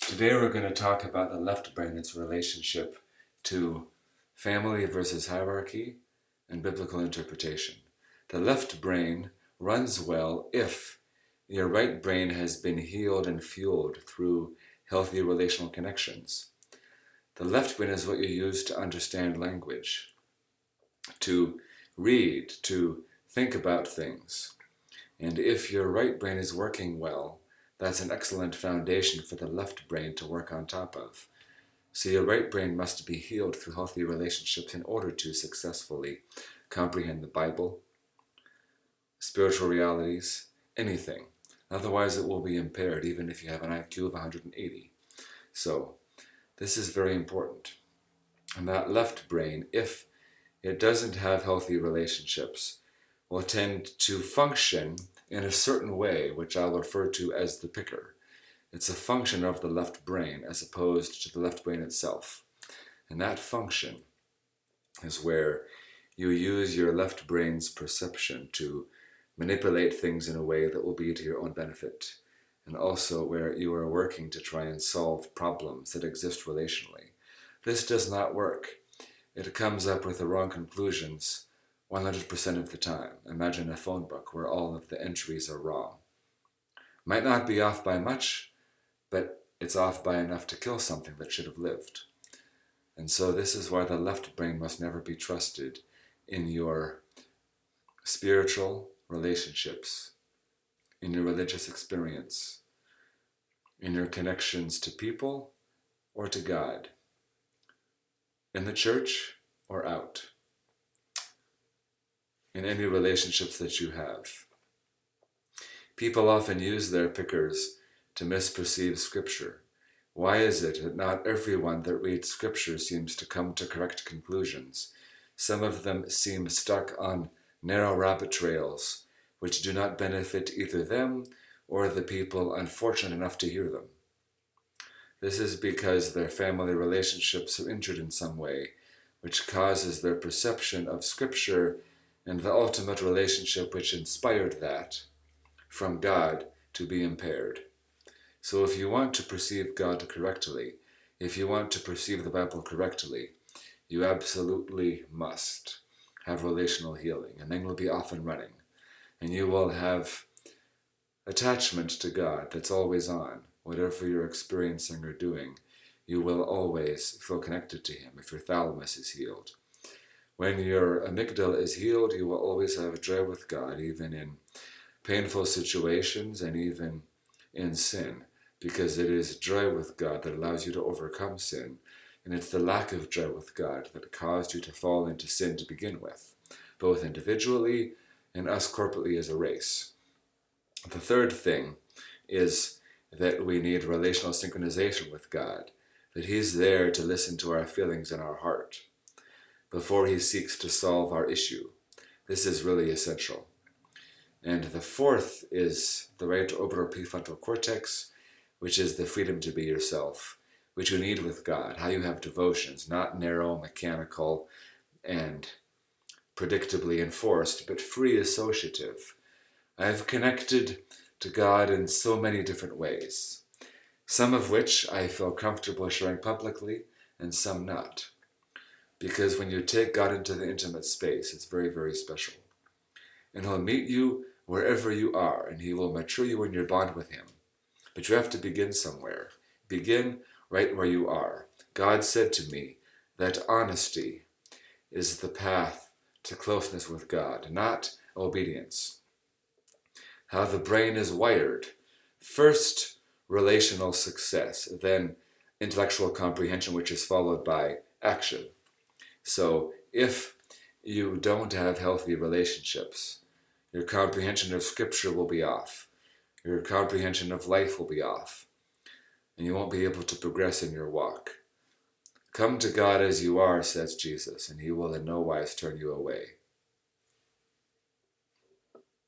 Today we're going to talk about the left brain, its relationship to family versus hierarchy and biblical interpretation. The left brain runs well if your right brain has been healed and fueled through healthy relational connections. The left brain is what you use to understand language, to read, to think about things. And if your right brain is working well, that's an excellent foundation for the left brain to work on top of. So your right brain must be healed through healthy relationships in order to successfully comprehend the Bible, spiritual realities, anything. Otherwise it will be impaired even if you have an IQ of 180. So this is very important. And that left brain, if it doesn't have healthy relationships, will tend to function in a certain way, which I'll refer to as the picker. It's a function of the left brain as opposed to the left brain itself. And that function is where you use your left brain's perception to manipulate things in a way that will be to your own benefit, and also where you are working to try and solve problems that exist relationally. This does not work. It comes up with the wrong conclusions 100% of the time. Imagine a phone book where all of the entries are wrong. Might not be off by much, but it's off by enough to kill something that should have lived. And so this is why the left brain must never be trusted in your spiritual relationships, in your religious experience, in your connections to people or to God, in the church or out, in any relationships that you have. People often use their pickers to misperceive Scripture. Why is it that not everyone that reads Scripture seems to come to correct conclusions? Some of them seem stuck on narrow rabbit trails, which do not benefit either them or the people unfortunate enough to hear them. This is because their family relationships are injured in some way, which causes their perception of Scripture and the ultimate relationship which inspired that from God to be impaired. So if you want to perceive God correctly, if you want to perceive the Bible correctly, you absolutely must have relational healing, and then you'll be off and running. And you will have attachment to God that's always on. Whatever you're experiencing or doing, you will always feel connected to Him if your thalamus is healed. When your amygdala is healed, you will always have joy with God, even in painful situations and even in sin, because it is joy with God that allows you to overcome sin, and it's the lack of joy with God that caused you to fall into sin to begin with, both individually and us corporately as a race. The third thing is that we need relational synchronization with God, that He's there to listen to our feelings in our heart before He seeks to solve our issue. This is really essential. And the fourth is the right orbital prefrontal cortex, which is the freedom to be yourself, which you need with God, how you have devotions, not narrow, mechanical, and predictably enforced, but free associative. I've connected to God in so many different ways, some of which I feel comfortable sharing publicly, and some not. Because when you take God into the intimate space, it's very, very special. And He'll meet you wherever you are, and He will mature you in your bond with Him. But you have to begin somewhere. Begin right where you are. God said to me that honesty is the path to closeness with God, not obedience. How the brain is wired. First, relational success, then intellectual comprehension, which is followed by action. So if you don't have healthy relationships, your comprehension of Scripture will be off. Your comprehension of life will be off, and you won't be able to progress in your walk. Come to God as you are, says Jesus, and He will in no wise turn you away.